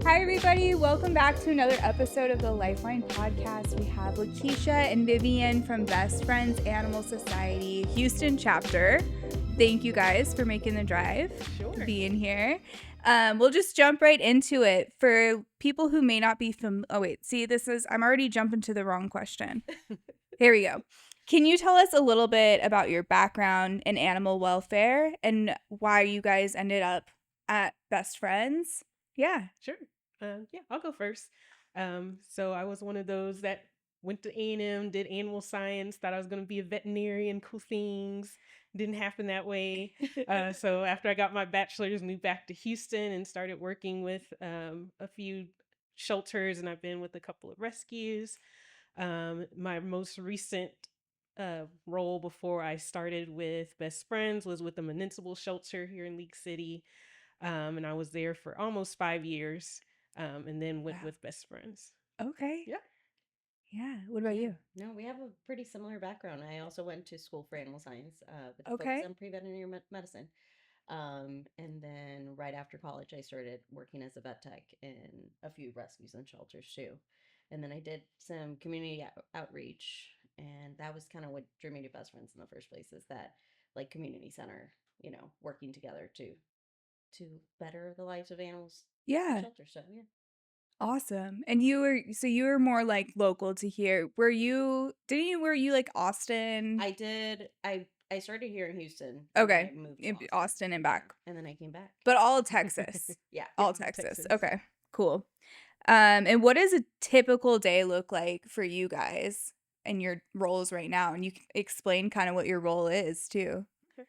Hi, everybody. Welcome back to another episode of the Lifeline Podcast. We have Lakeisha and Vivian from Best Friends Animal Society Houston chapter. Thank you guys for making the drive, being here. We'll just jump right into it. For people who may not be I'm already jumping to the wrong question. Here we go. Can you tell us a little bit about your background in animal welfare and why you guys ended up at Best Friends? Yeah. Sure. I'll go first. So I was one of those that went to A&M, did animal science, thought I was going to be a veterinarian, cool things. Didn't happen that way. So after I got my bachelor's, moved back to Houston and started working with a few shelters, and I've been with a couple of rescues. My most recent role before I started with Best Friends was with a municipal shelter here in League City. And I was there for almost 5 years, and then went Wow. with Best Friends. Okay. Yeah. Yeah. What about you? No, we have a pretty similar background. I also went to school for animal science with a focus Okay. on pre-veterinary medicine. And then right after college, I started working as a vet tech in a few rescues and shelters too. And then I did some community outreach, and that was kind of what drew me to Best Friends in the first place. Is that like community center, working together to better the lives of animals in Yeah. shelters. So yeah. Awesome. And you were more like local to here. Were you like Austin? I did. I started here in Houston, and then I Okay. moved to Austin. Austin and Yeah, back. and then I came back. But all Texas. Yeah. All Yep. Texas. Texas. Okay. Cool. And what does a typical day look like for you guys and your roles right now? And you can explain kind of what your role is too. Okay.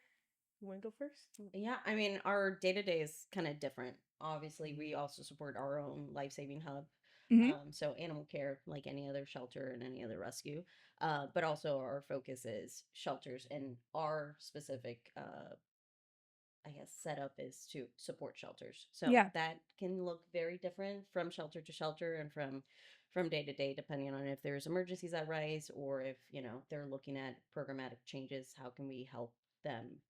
You want to go first? Yeah, I mean, our day to day is kind of different. Obviously, we also support our own life saving hub. Mm-hmm. So animal care, like any other shelter and any other rescue. But also, our focus is shelters, and our specific I guess setup is to support shelters. So Yeah. that can look very different from shelter to shelter and from day to day, depending on if there's emergencies that rise or if they're looking at programmatic changes. How can we help them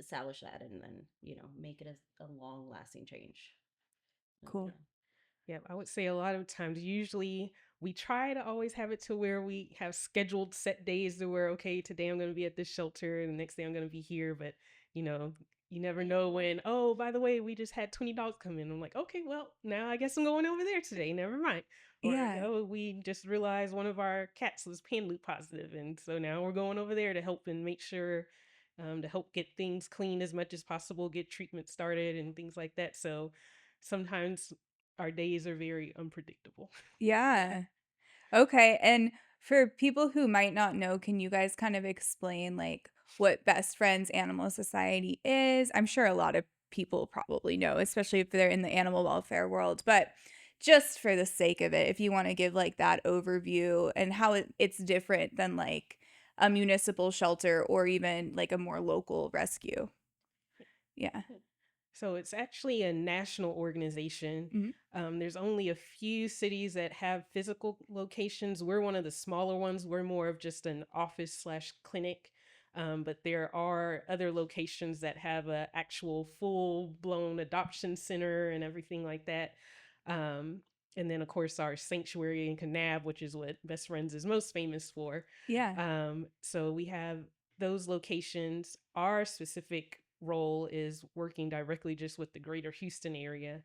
establish that and then make it a long lasting change? Cool. Yeah. Yeah, I would say a lot of times, usually we try to always have it to where we have scheduled set days to where, okay, today I'm going to be at this shelter and the next day I'm going to be here. But, you know, you never know when, oh, by the way, we just had $20 come in. I'm like, okay, well, now I guess I'm going over there today. Never mind. Or, Yeah. oh, we just realized one of our cats was pan loop positive, and so now we're going over there to help and make sure, to help get things clean as much as possible, get treatment started and things like that. So sometimes our days are very unpredictable. Yeah. Okay. And for people who might not know, can you guys kind of explain like what Best Friends Animal Society is? I'm sure a lot of people probably know, especially if they're in the animal welfare world, but just for the sake of it, if you want to give like that overview and how it's different than like a municipal shelter or even like a more local rescue. Yeah. So it's actually a national organization. Mhm. There's only a few cities that have physical locations. We're one of the smaller ones. We're more of just an office slash clinic. But there are other locations that have a actual full blown adoption center and everything like that. Um, and then of course our sanctuary in Kanab, which is what Best Friends is most famous for. Yeah. So we have those locations. Our specific role is working directly just with the greater Houston area.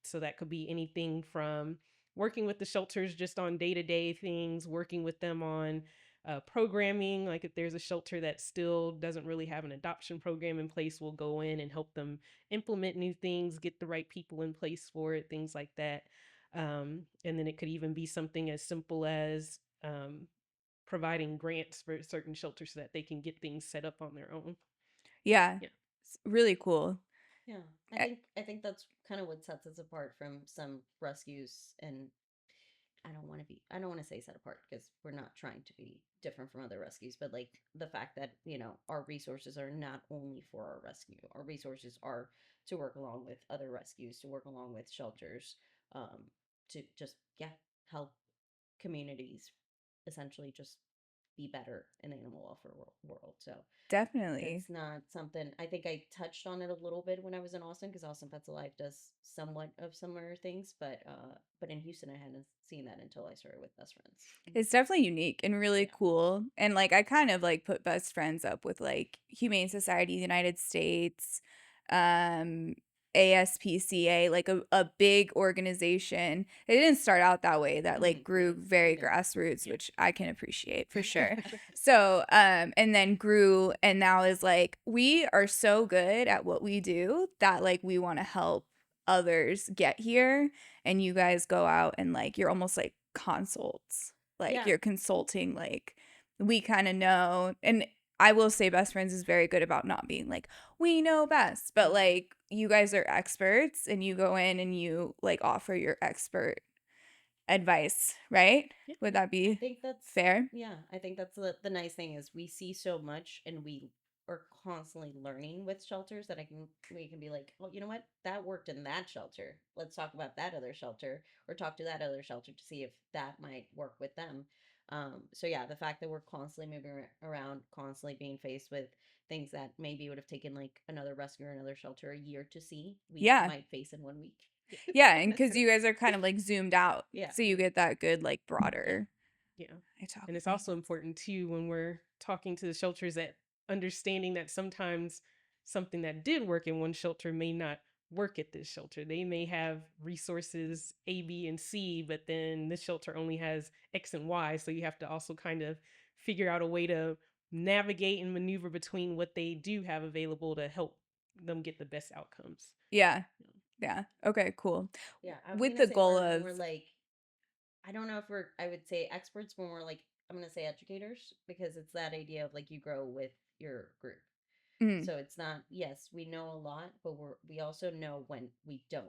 So that could be anything from working with the shelters just on day to day things, working with them on programming. Like if there's a shelter that still doesn't really have an adoption program in place, we'll go in and help them implement new things, get the right people in place for it, things like that. And then it could even be something as simple as providing grants for certain shelters so that they can get things set up on their own. Yeah. Yeah. It's really cool. Yeah, Eh, I think that's kind of what sets us apart from some rescues, and I don't want to say set apart because we're not trying to be different from other rescues, but like the fact that, our resources are not only for our rescue. Our resources are to work along with other rescues, to work along with shelters, to just help communities essentially just be better in the animal welfare world. So Definitely. it's not something I think I touched on it a little bit when I was in Austin, because Austin Pets Alive does somewhat of similar things, but in Houston I hadn't seen that until I started with Best Friends. It's definitely unique and really Yeah. cool. And like I kind of like put Best Friends up with like Humane Society of the United States, um, ASPCA, like a big organization. It didn't start out that way. That like grew very grassroots, which I can appreciate for sure. So, and then grew and now is like, we are so good at what we do that like we want to help others get here, and you guys go out and like you're almost like consults. Like Yeah. you're consulting, like we kind of know. And I will say Best Friends is very good about not being like, we know best, but like you guys are experts and you go in and you like offer your expert advice, right? Yeah. Would that I be think that's fair? Yeah, I think that's the nice thing is we see so much and we are constantly learning with shelters that we can be like, oh, you know what? That worked in that shelter. Let's talk about that other shelter or talk to that other shelter to see if that might work with them. So yeah, the fact that we're constantly moving around, constantly being faced with things that maybe would have taken like another rescue or another shelter a year to see, we Yeah. might face in 1 week. Yeah, and because you guys are kind of like zoomed out, Yeah. so you get that good like broader. Yeah. I talk And it's with me. also important too when we're talking to the shelters that understanding that sometimes something that did work in one shelter may not work at this shelter. They may have resources A, B, and C, but then this shelter only has X and Y. So you have to also kind of figure out a way to navigate and maneuver between what they do have available to help them get the best outcomes. Yeah. Yeah. Okay, cool. Yeah, I was With gonna the say goal we're of more like, I don't know if I would say experts, but more like, I'm gonna say educators, because it's that idea of like you grow with your group. mm, So it's not, yes, we know a lot, but we also know when we don't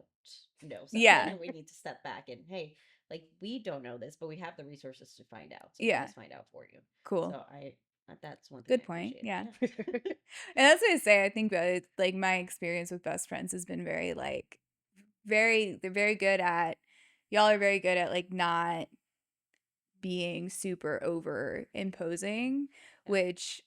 know something Yeah. and we need to step back and, hey, like we don't know this, but we have the resources to find out. So Yeah. let us find out for you. Cool. So that's one thing Good I point. appreciate. Yeah. And that's what I say. I think that it's, like my experience with Best Friends has been very like they're very good at, y'all are very good at like not being super over imposing, Yeah. which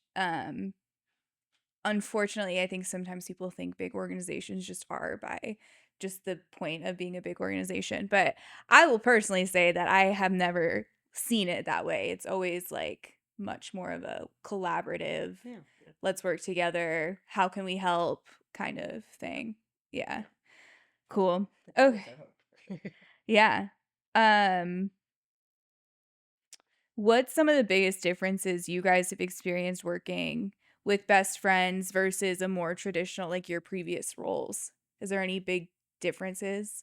unfortunately I think sometimes people think big organizations just are by just the point of being a big organization. But I will personally say that I have never seen it that way. It's always like much more of a collaborative, Yeah. let's work together, how can we help kind of thing. Yeah. Cool. That's always Okay. our hope. Yeah. Um what's some of the biggest differences you guys have experienced working with Best Friends versus a more traditional, like your previous roles? Is there any big differences?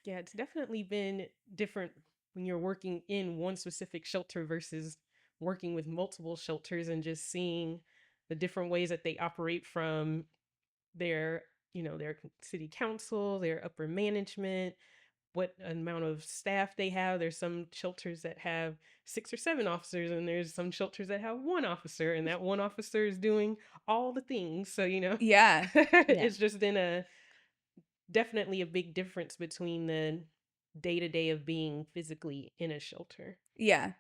Yeah, it's definitely been different when you're working in one specific shelter versus working with multiple shelters and just seeing the different ways that they operate from their, their city council, their upper management, what amount of staff they have. There's some shelters that have 6 or 7 officers, and there's some shelters that have one officer, and that one officer is doing all the things. So, Yeah. it's just been definitely a big difference between the day to day of being physically in a shelter. Yeah.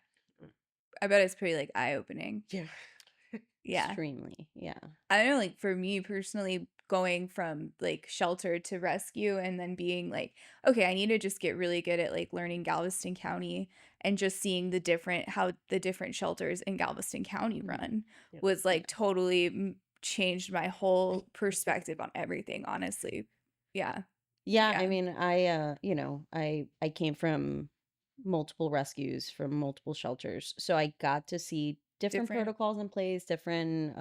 I bet it's pretty like eye-opening. Yeah. Yeah. Extremely. Yeah. I don't know, like for me personally, going from like shelter to rescue and then being like, okay, I need to just get really good at like learning Galveston County and just seeing how the different shelters in Galveston County run Yep. was like totally changed my whole perspective on everything, honestly. Yeah. Yeah, Yeah. I mean, I came from multiple rescues from multiple shelters. So I got to see different Different. protocols in place, different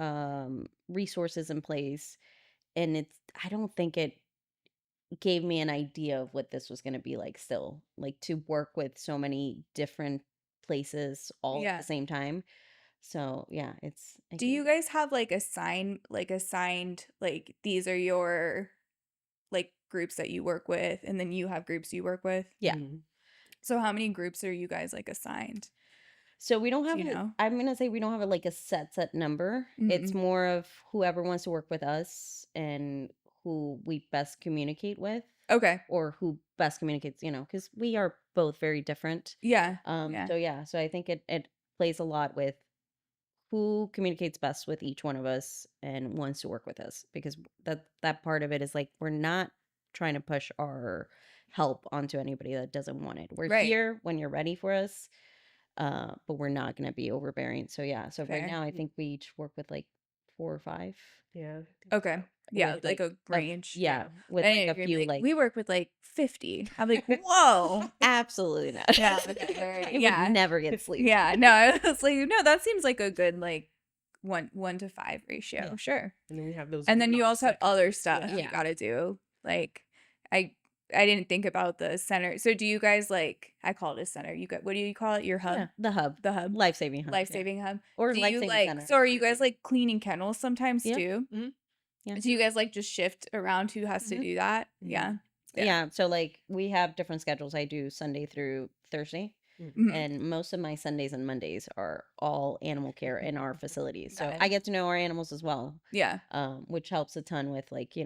resources in place, and I don't think it gave me an idea of what this was going to be like still, like to work with so many different places all at Yeah. the same time. So, yeah, Do you guys have like assigned like these are your like groups that you work with and then you have groups you work with? Yeah. Mhm. So how many groups are you guys like assigned? So we don't Do have you know? I'm gonna say we don't have like a set number. It's Mm. more of whoever wants to work with us and who we best communicate with, Okay. or who best communicates, because we are both very different. Yeah. Yeah. So yeah, so I think it plays a lot with who communicates best with each one of us and wants to work with us, because that part of it is like we're not trying to push our help onto anybody that doesn't want it. We're Right. here when you're ready for us, but we're not going to be overbearing. So yeah, so right Fair. now I think we each work with like 4 or 5. Yeah. I think Okay. so. Yeah, With like a a range. yeah, with I like know a you're few like, like we work with like 50. I'm like, whoa. absolutely not. Yeah. Okay, I yeah. would never get sleep. Yeah. No, I was like, no, that seems like a good like 1 to 5 ratio. Yeah. Sure. And then we have those. And then you one-offs also have that come other in. stuff you Yeah. gotta do. Like I I didn't think about the center. So do you guys like I call it a center. You got what do you call it? Your hub? Yeah, the hub. The hub. Life-saving hub. Life saving hub. Or Do you life-saving like center. so are you guys like cleaning kennels sometimes Yeah. too? Mhm. Yeah. Do you guys like just shift around who has to Mhm. do that? Mhm. Yeah. Yeah. So like we have different schedules. I do Sunday through Thursday. Mhm. And most of my Sundays and Mondays are all animal care in our facilities. So Got I it. get to know our animals as well, Yeah. which helps a ton with like,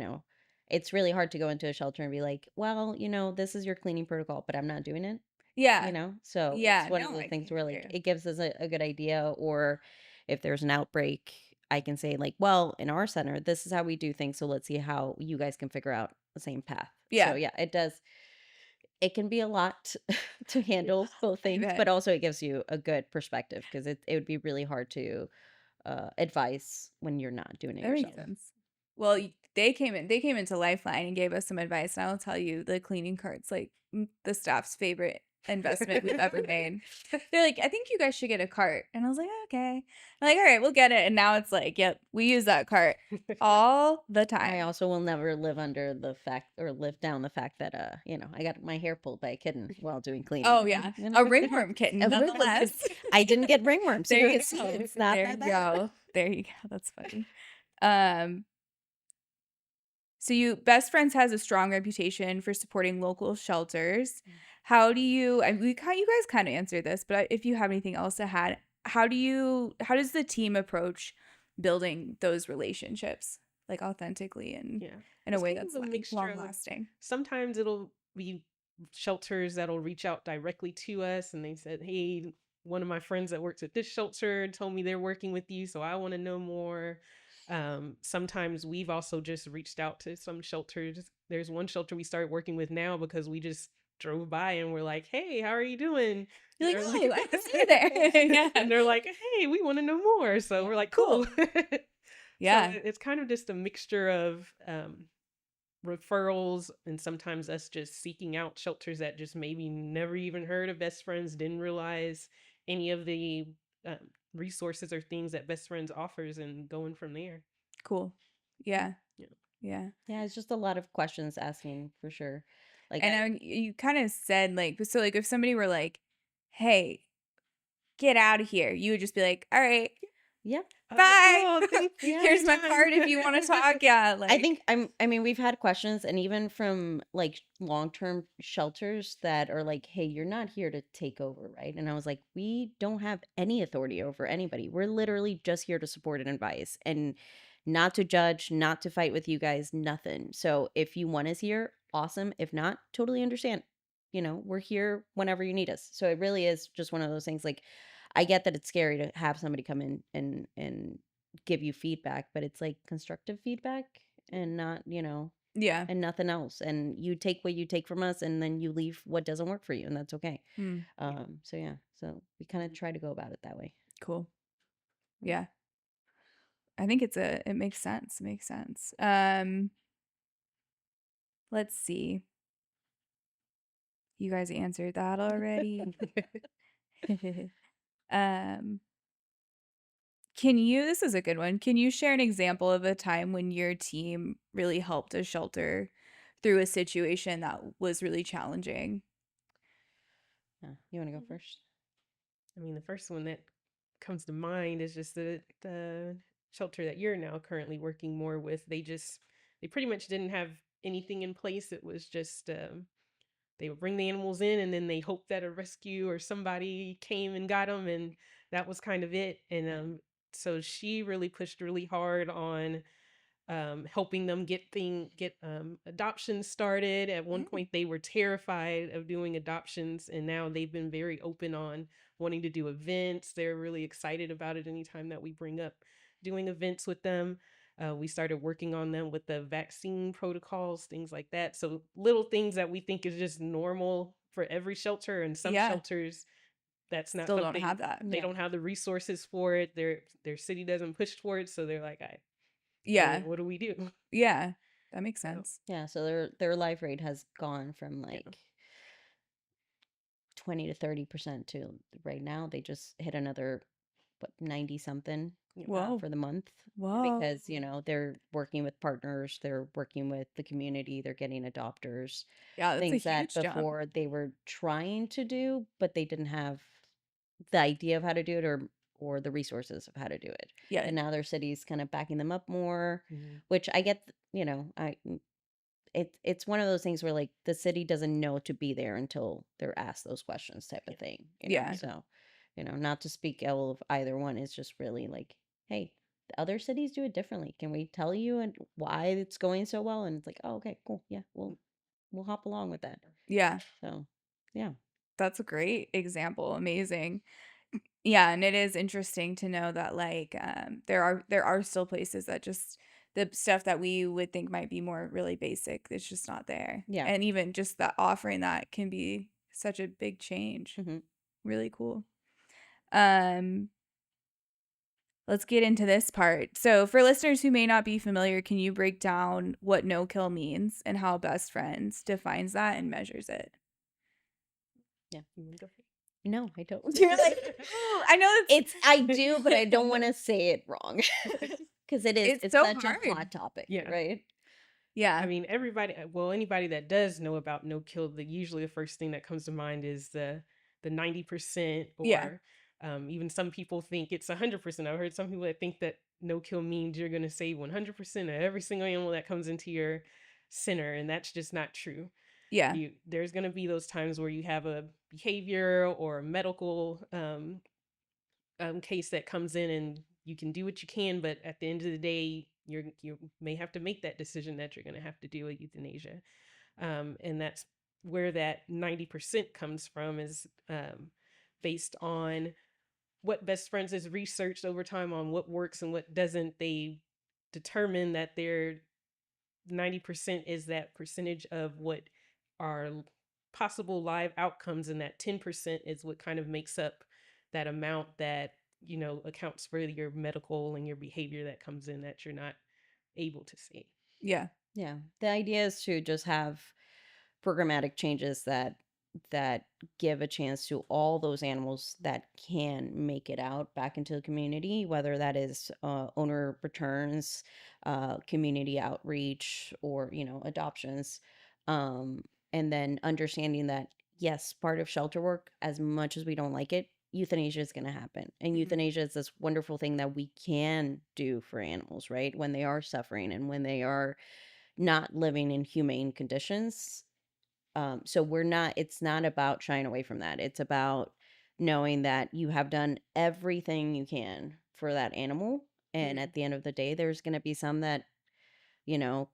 it's really hard to go into a shelter and be like, well, this is your cleaning protocol, but I'm not doing it, Yeah. So Yeah. it's one of No, the I things can where hear like you. it gives us a good idea. Or if there's an outbreak, I can say like, well, in our center, this is how we do things. So let's see how you guys can figure out the same path. Yeah. So yeah, it does. It can be a lot to handle both things, bet. but also it gives you a good perspective, because it would be really hard to advise when you're not doing it That makes yourself. sense. Well, they came into Lifeline and gave us some advice, and I'll tell you, the cleaning cart's like the staff's favorite investment we've ever made. They're like, I think you guys should get a cart, and I was like, okay. I'm like, all right, we'll get it. And now it's like, yep, we use that cart all the I time. also will never live under the fact, or live down the fact that I got my hair pulled by a kitten while doing cleaning. Oh yeah, a ringworm kitten, A ringworm nonetheless. kitten. I didn't get ringworm, so There you you can see go. it's not There that you bad. go. There you go. That's funny. So you Best Friends has a strong reputation for supporting local shelters. How do you you guys kind of answered this, but if you have anything else to add, how does the team approach building those relationships like authentically and Yeah. in a It's way kind of that's a mixture long of- lasting? Sometimes it'll be shelters that'll reach out directly to us and they said, hey, one of my friends that works at this shelter told me they're working with you, so I want to know more. Sometimes we've also just reached out to some shelters. There's one shelter we started working with now because we just drove by and we're like, hey, how are you doing? You're like, They're oh, I can see you there. Yeah. And they're like, hey, we want to know more. So we're like, cool. Yeah. So it's kind of just a mixture of referrals and sometimes us just seeking out shelters that just maybe never even heard of Best Friends, didn't realize any of the resources or things that Best Friends offers, and going from there. Cool. Yeah. Yeah. Yeah. Yeah, it's just a lot of questions asking for sure. Like And you kind of said like, so like if somebody were like, hey, get out of here, you would just be like, all right, yeah. bye. Oh, thank you. Here's my Anytime. card if you want to talk. Yeah. Like, I think I mean, we've had questions, and even from like long-term shelters that are like, hey, you're not here to take over, right? And I was like, we don't have any authority over anybody. We're literally just here to support and advise, and not to judge, not to fight with you guys, nothing. So if you want us here, awesome. If not, totally understand. We're here whenever you need us. So it really is just one of those things. Like, I get that it's scary to have somebody come in and give you feedback, but it's like constructive feedback and not, yeah. and nothing else. And you take what you take from us, and then you leave what doesn't work for you, and that's okay. Mm, So yeah, so we kind of try to go about it that way. cool. Yeah. I think it makes sense. It makes sense. Let's see. You guys answered that already. This is a good one. Can you share an example of a time when your team really helped a shelter through a situation that was really challenging? Yeah. You want to go first? I mean, the first one that comes to mind is just the shelter that you're now currently working more with. They pretty much didn't have anything in place. It was just they would bring the animals in and then they hoped that a rescue or somebody came and got them, and that was kind of it. And so she really pushed really hard on helping them get adoptions started. At one point, they were terrified of doing adoptions, and now they've been very open on wanting to do events. They're really excited about it anytime that we bring up doing events with them. We started working on them with the vaccine protocols, things like that. So little things that we think is just normal for every shelter, and some Yeah. shelters that's not Still don't something have that. they Yeah. don't have the resources for it. Their city doesn't push for it, so they're like, Yeah. what do we do? Yeah. That makes So, sense. Yeah, so their life rate has gone from yeah. like 20 to 30% to right now they just hit another 90 something Whoa. for the month Whoa. because they're working with partners, they're working with the community, they're getting adopters, Yeah, that's a things that huge jump. before they were trying to do but they didn't have the idea of how to do it or the resources of how to do it. Yeah. And now their city's kind of backing them up more, Mhm. which I get, it's one of those things where like the city doesn't know to be there until they're asked those questions type of thing, Yeah. so not to speak ill of either one, it's just really like, hey, the other cities do it differently, can we tell you and why it's going so well? And it's like, oh, okay, cool, yeah, we'll hop along with that. Yeah. So yeah. That's a great example. Amazing. Yeah, and it is interesting to know that like there are still places that just the stuff that we would think might be more really basic, it's just not there. Yeah. And even just that offering that can be such a big change. Mhm. Really cool. Let's get into this part. So, for listeners who may not be familiar, can you break down what no kill means and how Best Friends defines that and measures it? Yeah. You wanna go first? No, I don't. You're like, "Ooh, I know I do, but I don't want to say it wrong because It's it's so such hard. a hot topic, Yeah. right? Yeah. I mean, anybody that does know about no kill, usually the first thing that comes to mind is the 90%, Yeah. or even some people think it's 100%. I've heard some people that think that no kill means you're going to save 100% of every single animal that comes into your center, and that's just not true. Yeah. There's going to be those times where you have a behavior or a medical case that comes in, and you can do what you can, but at the end of the day, you may have to make that decision that you're going to have to do with euthanasia, and that's where that 90% comes from, is based on what Best Friends has researched over time on what works and what doesn't. They determine that their 90% is that percentage of what are possible live outcomes, and that 10% is what kind of makes up that amount that accounts for your medical and your behavior that comes in that you're not able to see. Yeah. Yeah. The idea is to just have programmatic changes that give a chance to all those animals that can make it out back into the community, whether that is owner returns, community outreach, or adoptions, um, and then understanding that yes, part of shelter work, as much as we don't like it, euthanasia is going to happen, and Mhm. euthanasia is this wonderful thing that we can do for animals, right, when they are suffering and when they are not living in humane conditions. So it's not about shying away from that. It's about knowing that you have done everything you can for that animal. And at the end of the day, there's going to be some that, you know,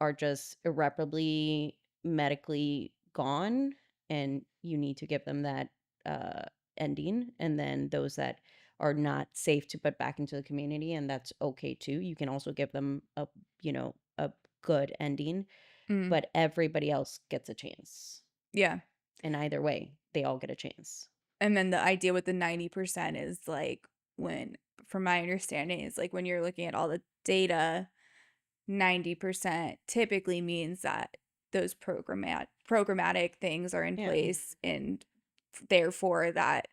are just irreparably medically gone and you need to give them that uh, ending. And then those that are not safe to put back into the community, and that's okay too. You can also give them a good ending, Mm. but everybody else gets a chance. Yeah. And either way, they all get a chance. And then the idea with the 90% is like from my understanding, is like when you're looking at all the data, 90% typically means that those programmatic things are in Yeah. place, and therefore that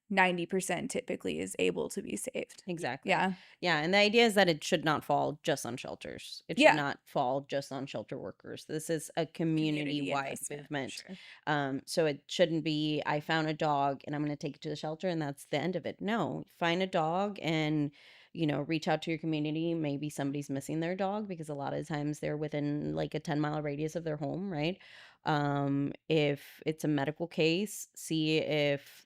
90% typically is able to be saved. Exactly. Yeah. Yeah. And the idea is that it should not fall just on shelters. It should Yeah. not fall just on shelter workers. This is a community-wide investment, movement. sure. So it shouldn't be, I found a dog and I'm going to take it to the shelter and that's the end of it. No, find a dog and, reach out to your community. Maybe somebody's missing their dog because a lot of times they're within like a 10-mile radius of their home, right? If it's a medical case, see if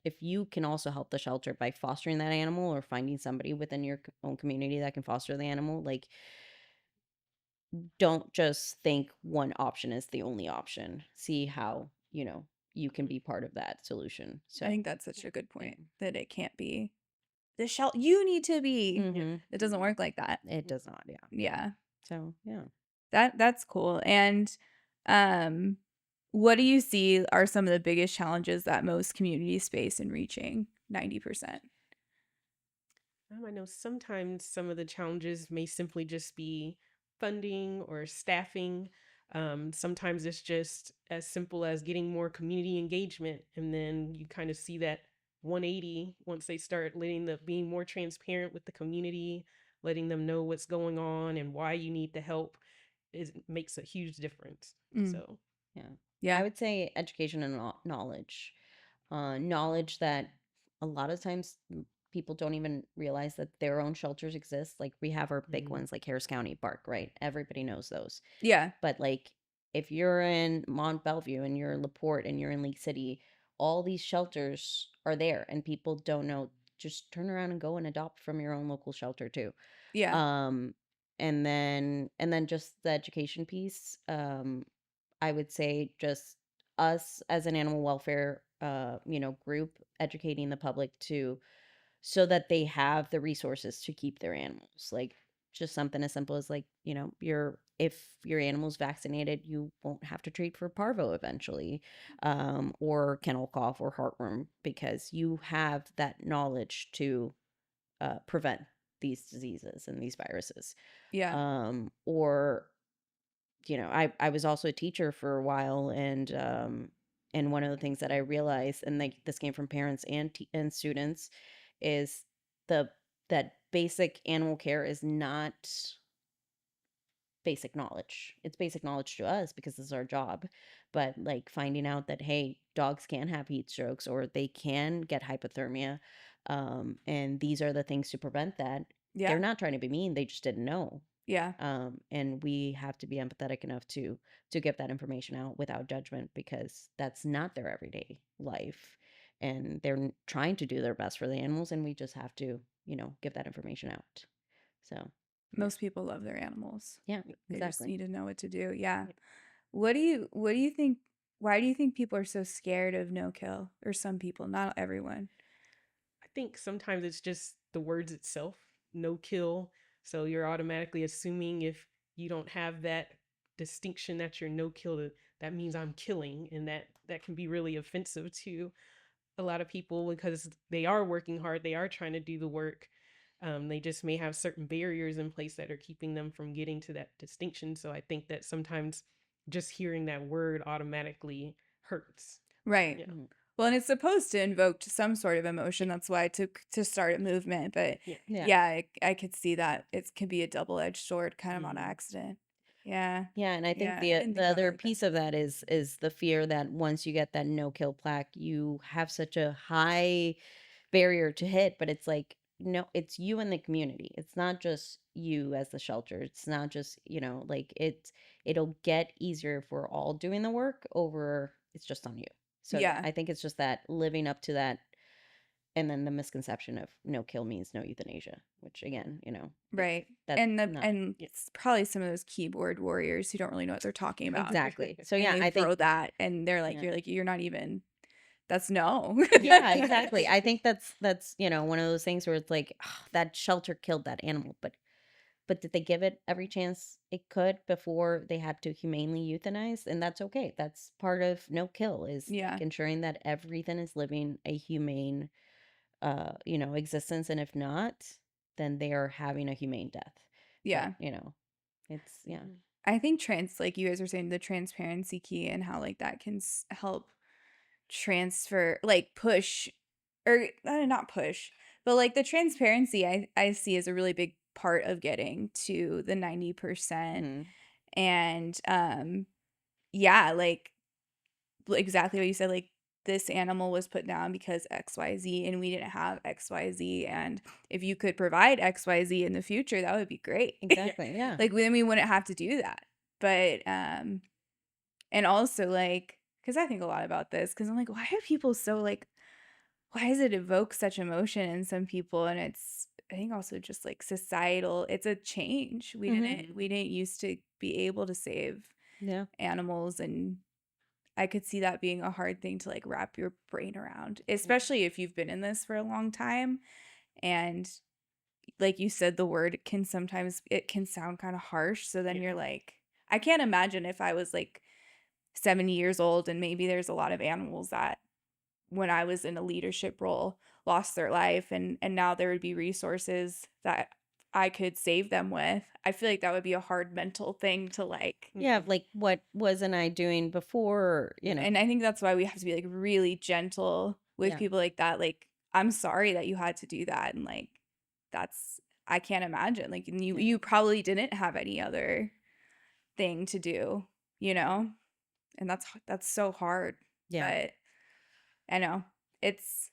if you can also help the shelter by fostering that animal or finding somebody within your own community that can foster the animal. Like, don't just think one option is the only option. See how, you can be part of that solution. So I think that's such a good point that it can't be the shelter. You need to be. mhm. It doesn't work like that. It does not, yeah. Yeah. So yeah. That's cool. And what do you see are some of the biggest challenges that most communities face in reaching 90%? I know sometimes some of the challenges may simply just be funding or staffing. Sometimes it's just as simple as getting more community engagement, and then you kind of see that 180 once they start being more transparent with the community, letting them know what's going on and why you need the help. It makes a huge difference. So Yeah. Yeah. I would say education and knowledge. Knowledge that a lot of times people don't even realize that their own shelters exist. Like we have our big ones like Harris County, Bark, right? Everybody knows those. Yeah. But like if you're in Mont Bellevue and you're in LaPorte and you're in Lake City, all these shelters are there and people don't know. Just turn around and go and adopt from your own local shelter too. Yeah. And then just the education piece. I would say just us as an animal welfare group educating the public to so that they have the resources to keep their animals. Like just something as simple as like, if your animal's vaccinated, you won't have to treat for parvo eventually, or kennel cough or heartworm because you have that knowledge to prevent these diseases and these viruses. Yeah. Or I was also a teacher for a while, and one of the things that I realized, and like this came from parents and students, is the that basic animal care is not basic knowledge. It's basic knowledge to us because this is our job, but like finding out that hey, dogs can have heat strokes or they can get hypothermia, and these are the things to prevent that. Yeah. They're not trying to be mean; they just didn't know. Yeah. And we have to be empathetic enough to give that information out without judgment because that's not their everyday life, and they're trying to do their best for the animals, and we just have to give that information out. So Most people love their animals. yeah, They just exactly. need to know what to do. Yeah. What do you think, why do you think people are so scared of no kill? Or some people, not everyone. I think sometimes it's just the words itself, no kill. So you're automatically assuming if you don't have that distinction that you're no kill, that means I'm killing. And that can be really offensive to a lot of people because they are working hard, they are trying to do the work. They just may have certain barriers in place that are keeping them from getting to that distinction. So I think that sometimes just hearing that word automatically hurts. Right. Yeah. Well, and it's supposed to invoke some sort of emotion. That's why I took to start a movement. But Yeah. I could see that it can be a double-edged sword kind of on accident. Yeah. Yeah, and I think Yeah, I the didn't think the about it other like that. piece of that is the fear that once you get that no kill plaque, you have such a high barrier to hit, but it's like no, it's you and the community. It's not just you as the shelter. It's not just, like it'll get easier if we're all doing the work over it's just on you. So Yeah. I think it's just that living up to that, and then the misconception of no kill means no euthanasia, which again, Right. that's And not it's probably some of those keyboard warriors who don't really know what they're talking about. exactly. So And yeah, they I think throw that and they're like, yeah. you're not even, that's no. Yeah, exactly. I think that's one of those things where it's like that shelter killed that animal, but did they give it every chance it could before they had to humanely euthanize? And that's okay. That's part of no kill is Yeah. like ensuring that everything is living a humane existence, and if not, then they are having a humane death. Yeah. But, it's yeah. I think like you guys were saying, the transparency key and how like that can help transfer, like push, or not push, but like the transparency I see is a really big part of getting to the 90%. Mhm. And yeah, like exactly what you said, like this animal was put down because XYZ and we didn't have XYZ, and if you could provide XYZ in the future, that would be great. Exactly. Yeah. Like then we wouldn't have to do that. But and also like, because I think a lot about this, because I'm like, why are people so like, why does it evoke such emotion in some people? And I think also just like societal, it's a change. We didn't used to be able to save animals, and I could see that being a hard thing to like wrap your brain around, especially if you've been in this for a long time. And like you said, the word can sometimes, it can sound kind of harsh. So then you're like, I can't imagine if I was like 70 years old and maybe there's a lot of animals that when I was in a leadership role lost their life, and now there would be resources that I could save them with. I feel like that would be a hard mental thing to like. Yeah, like what wasn't I doing before, you know? And I think that's why we have to be like really gentle with Yeah. people like that. Like, I'm sorry that you had to do that. And like, that's, I can't imagine. Like, you probably didn't have any other thing to do, you know? And that's so hard. Yeah. But I know it's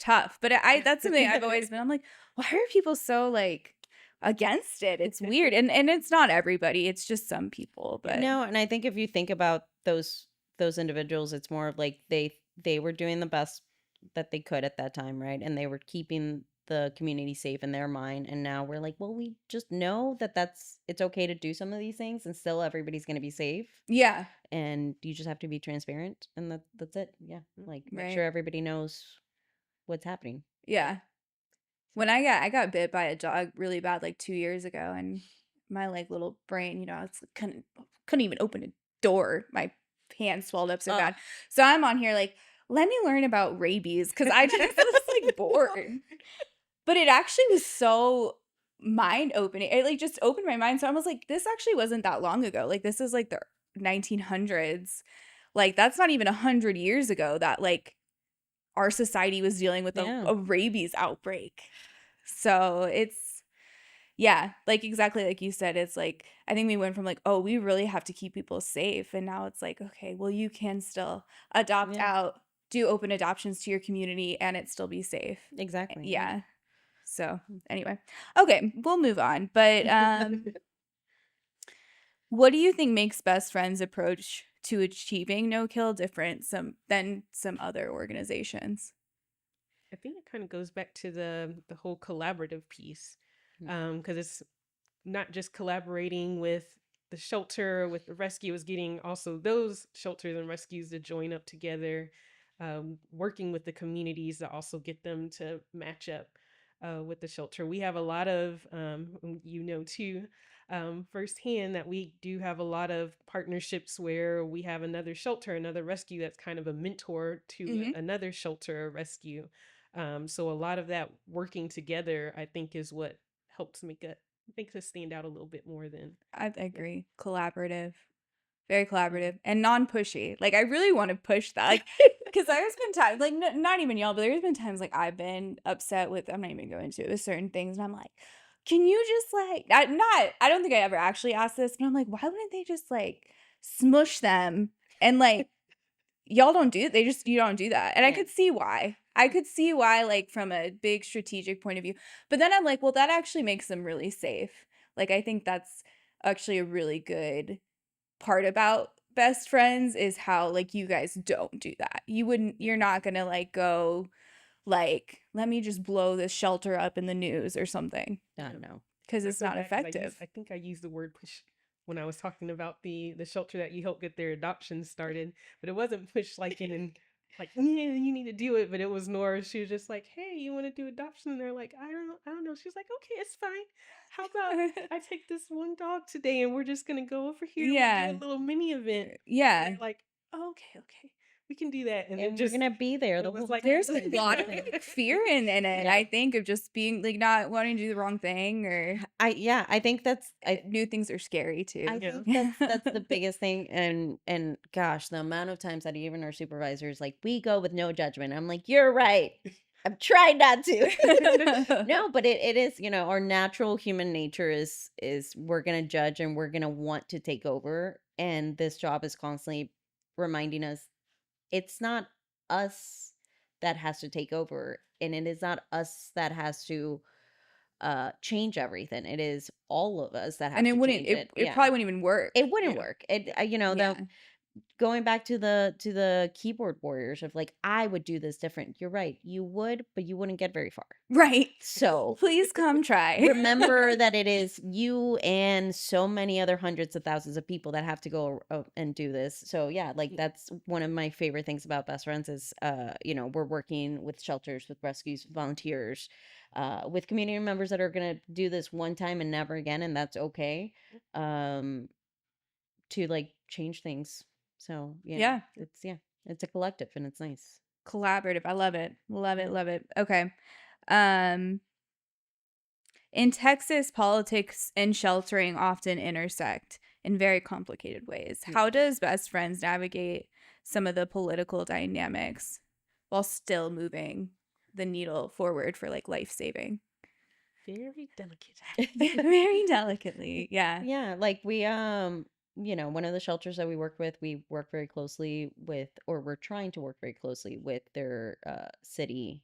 tough. But that's something I've always been, I'm like, why are people so like against it? It's weird. And it's not everybody, it's just some people. But No, and I think if you think about those individuals, it's more of like they were doing the best that they could at that time, right? And they were keeping the community safe in their mind. And now we're like, well, we just know that it's okay to do some of these things, and still everybody's going to be safe. yeah. And you just have to be transparent, and that's it. Yeah, like make Right. sure everybody knows what's happening. Yeah. When I got bit by a dog really bad like 2 years ago, and my like little brain, you know, it's like, couldn't even open a door. My hand swelled up so Ugh. bad. So I'm on here like, let me learn about rabies, because I just was like bored. But it actually was so mind opening. It like just opened my mind. So I was like, this actually wasn't that long ago. Like, this is like the 1900s. Like, that's not even 100 years ago that like our society was dealing with a rabies outbreak. So it's, yeah, like exactly like you said, it's like, I think we went from like, oh, we really have to keep people safe. And now it's like, okay, well, you can still adopt out, do open adoptions to your community, and it still be safe. Exactly. Yeah. So anyway, okay, we'll move on. But what do you think makes Best Friends' approach to achieving no-kill different than some other organizations? I think it kind of goes back to the whole collaborative piece, because it's not just collaborating with the shelter, with the rescue, is getting also those shelters and rescues to join up together, working with the communities to also get them to match up with the shelter. We have a lot of, you know, too, firsthand that we do have a lot of partnerships where we have another shelter, another rescue that's kind of a mentor to another shelter or rescue. So a lot of that working together, I think, is what helps makes us stand out a little bit more than. I agree. Collaborative. Very collaborative and non-pushy. Like, I really want to push that. Like, because there's been times, like, not even y'all, but there's been times, like, I've been upset with, I'm not even going into it, with certain things. And I'm like, can you just, like, I don't think I ever actually asked this, but I'm like, why wouldn't they just, like, smush them? And, like, y'all don't do it. You don't do that. And I could see why. Like, from a big strategic point of view. But then I'm like, well, that actually makes them really safe. Like, I think that's actually a really good part about Best Friends, is how like you guys don't do that. You're not gonna like go like, let me just blow this shelter up in the news or something. No, because it's not effective. I think I used the word push when I was talking about the shelter that you helped get their adoption started, but it wasn't push like in like, yeah, you need to do it. But it was more, she was just like, hey, you want to do adoption? And they're like, I don't know. She's like, okay, it's fine. How about I take this one dog today and we're just gonna go over here and we'll do a little mini event. Yeah. And they're like, oh, okay, we can do that. And we're gonna be there. There's a lot of fear in it. I think, of just being like not wanting to do the wrong thing, or I think that's new things are scary too. I think that's the biggest thing. And gosh, the amount of times that even our supervisors, like, we go with no judgment. I'm like, you're right. I'm trying not to. No, but it is, you know, our natural human nature is we're gonna judge and we're gonna want to take over. And this job is constantly reminding us it's not us that has to take over, and it is not us that has to change everything. It is all of us that have and to change it. It probably wouldn't even work. It wouldn't work. It you know, going back to the keyboard warriors of like, I would do this different. You're right. You would, but you wouldn't get very far. Right. So Please come try. remember that it is you and so many other hundreds of thousands of people that have to go and do this. So yeah, like that's one of my favorite things about Best Friends is we're working with shelters, with rescues, volunteers, with community members that are gonna do this one time and never again, and that's okay. To like change things. So Yeah. it's a collective and it's nice. Collaborative. I love it. Love it. Love it. Okay. Um, in Texas, politics and sheltering often intersect in very complicated ways. How does Best Friends navigate some of the political dynamics while still moving the needle forward for like life saving? Very delicate. Very delicately. Yeah. Yeah, like we one of the shelters that we work with, we work very closely with, or we're trying to work very closely with their city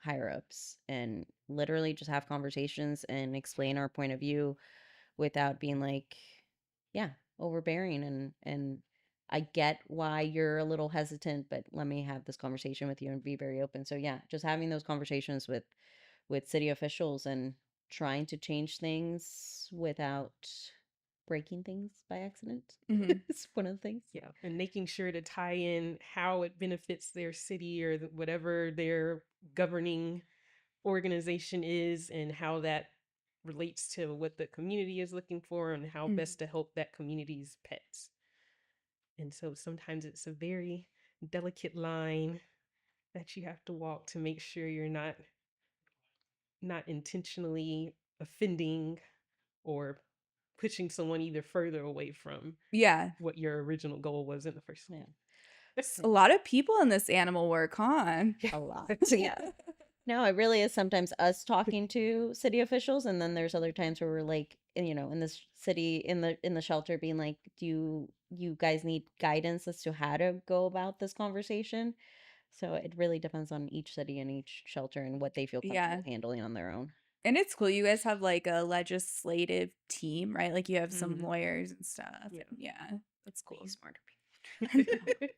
higher ups, and literally just have conversations and explain our point of view without being like, yeah, overbearing. And I get why you're a little hesitant, but let me have this conversation with you and be very open. So yeah, just having those conversations with city officials and trying to change things without breaking things by accident. It's one of the things. Yeah, and making sure to tie in how it benefits their city or whatever their governing organization is, and how that relates to what the community is looking for and how best to help that community's pets. And so sometimes it's a very delicate line that you have to walk to make sure you're not intentionally offending or pushing someone either further away from Yeah. what your original goal was in the first place. There's a lot of people in this animal work, huh? A lot. Yeah. No, it really is sometimes us talking to city officials, and then there's other times where we're like, in this city, in the shelter, being like, do you guys need guidance as to how to go about this conversation? So it really depends on each city and each shelter and what they feel comfortable Yeah. handling on their own. And it's cool. You guys have like a legislative team, right? Like you have some lawyers and stuff. Yeah. Yeah. That's cool. Way smarter people.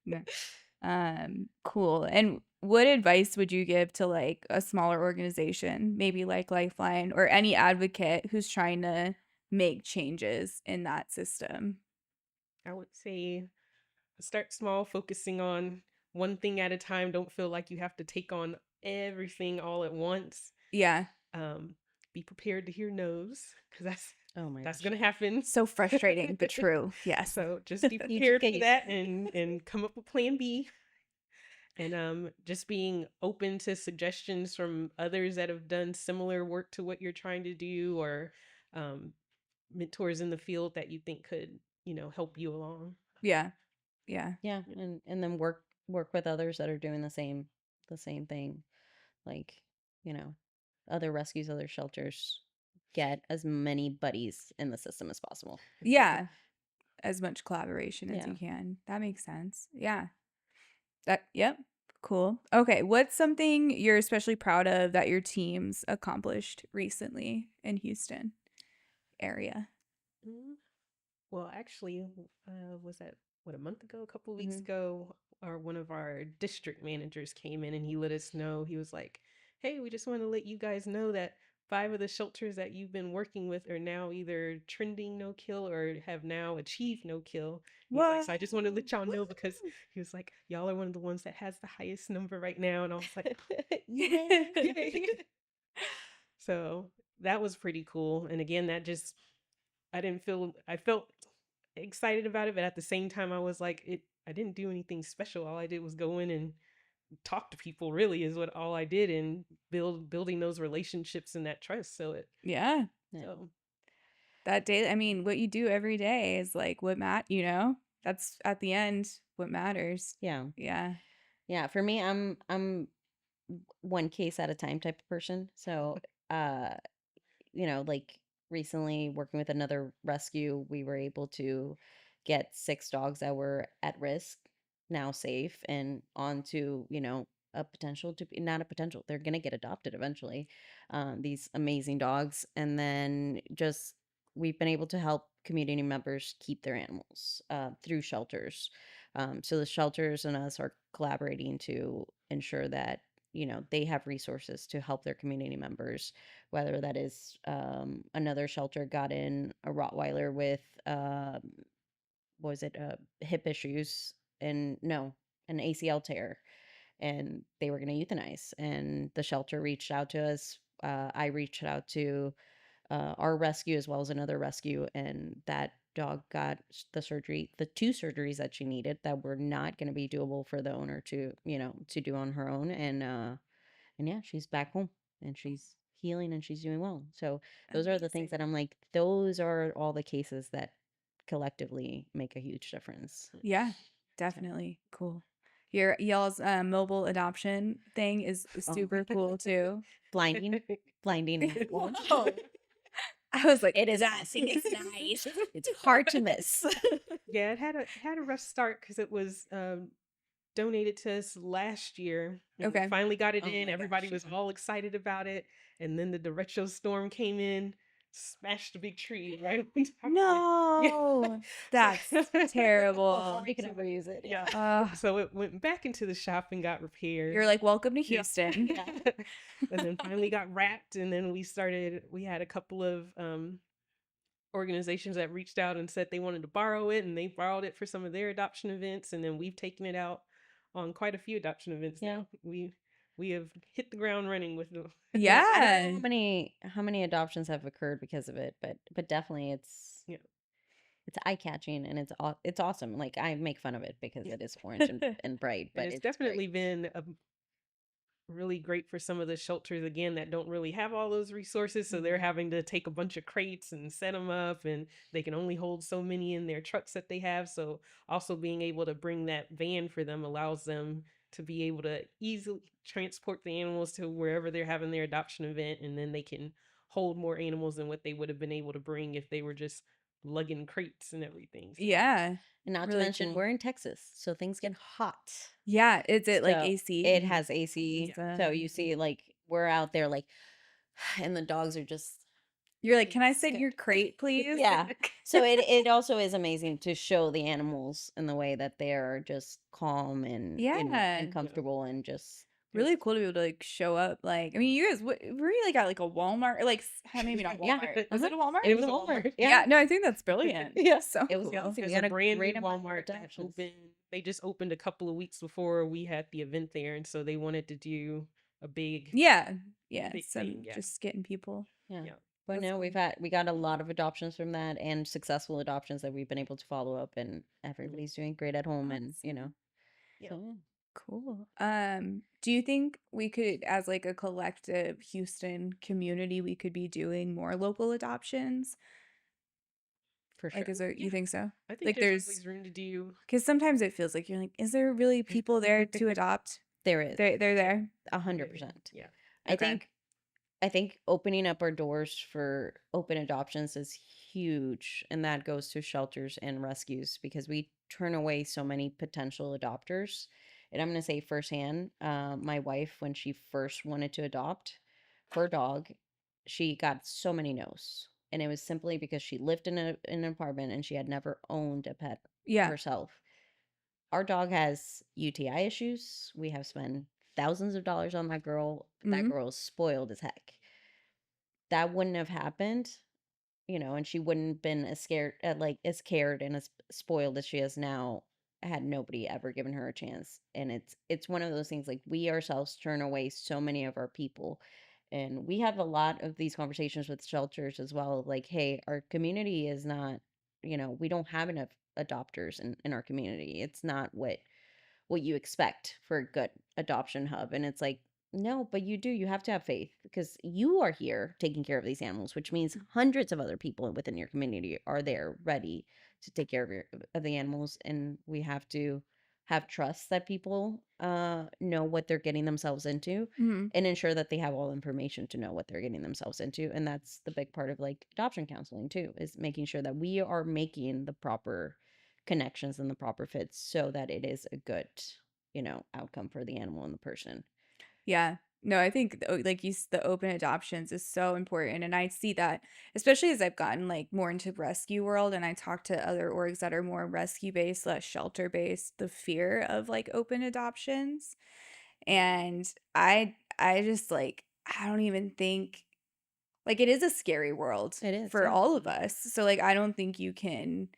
No. Cool. And what advice would you give to like a smaller organization, maybe like Lifeline or any advocate who's trying to make changes in that system? I would say start small, focusing on one thing at a time. Don't feel like you have to take on everything all at once. Yeah. Be prepared to hear no's, because that's gosh. gonna happen. So frustrating, but true. Yes. So just be prepared for that and come up with plan B. And just being open to suggestions from others that have done similar work to what you're trying to do, or mentors in the field that you think could, help you along. Yeah. Yeah. Yeah, and then work with others that are doing the same thing. Like, other rescues, other shelters, get as many buddies in the system as possible. Yeah. As much collaboration as Yeah. you can. That makes sense. Yeah. Yep. Cool. Okay. What's something you're especially proud of that your team's accomplished recently in Houston area? Well, actually, was that a month ago, a couple of weeks ago, one of our district managers came in and he let us know. He was like, "Hey, we just want to let you guys know that 5 of the shelters that you've been working with are now either trending no kill or have now achieved no kill." He's like, "So I just want to let y'all know," because he was like, "Y'all are one of the ones that has the highest number right now." And I was like, "Yay." So that was pretty cool. And again, I felt excited about it, but at the same time I was like, I didn't do anything special. All I did was go in and talk to people, really, is what all I did, and building those relationships and that trust. So Yeah. so That day, I mean, what you do every day is like what that's at the end what matters. Yeah. Yeah. Yeah, for me, I'm one case at a time type of person. So, like recently working with another rescue, we were able to get 6 dogs that were at risk now safe and onto, a potential to be, not a potential, they're going to get adopted eventually. These amazing dogs. And then just we've been able to help community members keep their animals through shelters. So the shelters and us are collaborating to ensure that they have resources to help their community members, whether that is another shelter got in a Rottweiler with what was it hip issues and no an ACL tear, and they were going to euthanize, and the shelter reached out to us. I reached out to our rescue as well as another rescue, and that dog got the two surgeries that she needed that were not going to be doable for the owner to do on her own, and yeah, she's back home and she's healing and she's doing well. So those are the things Amazing. that I'm like, those are all the cases that collectively make a huge difference. Yeah, definitely cool. Y'all's mobile adoption thing is Oh. super cool too. Blinding animals. Whoa. I was like, It is us. It's nice. It's hard to miss. Yeah, it had a rough start because it was donated to us last year. And we Okay. finally got it Oh in. my Everybody gosh. was all excited about it. And then the derecho storm came in, smashed a big tree right on top of it. no, that's terrible. Before we could ever use it. Yeah. Ugh. So it went back into the shop and got repaired. You're like, welcome to Yeah. Houston. Yeah. And then finally got wrapped. And then we had a couple of organizations that reached out and said they wanted to borrow it, and they borrowed it for some of their adoption events. And then we've taken it out on quite a few adoption events. Yeah. Now. We have hit the ground running with them. I Yeah. don't know how many adoptions have occurred because of it, but definitely it's eye catching and it's awesome. Like I make fun of it because it is orange and bright, but And it's great. definitely been really great for some of the shelters again that don't really have all those resources, so they're having to take a bunch of crates and set them up, and they can only hold so many in their trucks that they have. So also being able to bring that van for them allows them to be able to easily transport the animals to wherever they're having their adoption event, and then they can hold more animals than what they would have been able to bring if they were just lugging crates and everything. So, Yeah. And not Really to mention cool. we're in Texas, so things get hot. Yeah. Is it like So AC? It has AC. Yeah. So you see like we're out there like and the dogs are just You're like, can I sit in your crate, please? yeah. So it also is amazing to show the animals in the way that they are just calm and Yeah. and comfortable and just Really cool to be able to like show up. Like, I mean, you guys were you like at like a Walmart or like maybe not Yeah. Walmart. Was it a Walmart? It was a Walmart. Yeah. No, I think that's brilliant. Yeah. So It was cool. awesome. It We was had a a brand new great amount of Walmart that adoptions. opened. They just opened a couple of weeks before we had the event there, and so they wanted to do a big Yeah. Yeah. big Some thing. Yeah. just getting people. Yeah. Yeah. But That's no, cool. we got a lot of adoptions from that and successful adoptions that we've been able to follow up, and everybody's doing great at home and Awesome. Yeah. so yeah. Cool. Do you think we could, as like a collective Houston community, we could be doing more local adoptions? For sure. Like, is there, you think so? I think Like, there's always room to do. because sometimes it feels like you're like, is there really people there to adopt? There is They're there. 100%. Yeah. Okay. I think opening up our doors for open adoptions is huge, and that goes to shelters and rescues because we turn away so many potential adopters. And I'm going to say firsthand, my wife, when she first wanted to adopt her dog, she got so many no's. And it was simply because she lived in an apartment and she had never owned a pet Yeah. herself. Our dog has UTI issues. We have spent thousands of dollars on that girl. That Mhm. girl is spoiled as heck. That wouldn't have happened, and she wouldn't been as scared, as cared and as spoiled as she is now had nobody ever given her a chance. And it's one of those things like we ourselves turn away so many of our people. And we have a lot of these conversations with shelters as well. Like, hey, our community is not, we don't have enough adopters in our community. It's not what you expect for a good adoption hub. And it's like, no, but you have to have faith because you are here taking care of these animals, which means hundreds of other people within your community are there ready to take care of the animals. And we have to have trust that people know what they're getting themselves into Mhm. and ensure that they have all information to know what they're getting themselves into. And that's the big part of like adoption counseling too, is making sure that we are making the proper connections and the proper fits so that it is a good outcome for the animal and the person. Yeah. No, I think the open adoptions is so important, and I see that especially as I've gotten like more into rescue world, and I talk to other orgs that are more rescue based, less shelter based. The fear of like open adoptions, and I just like I don't even think like it is a scary world It is, for yeah. all of us. So like I don't think you can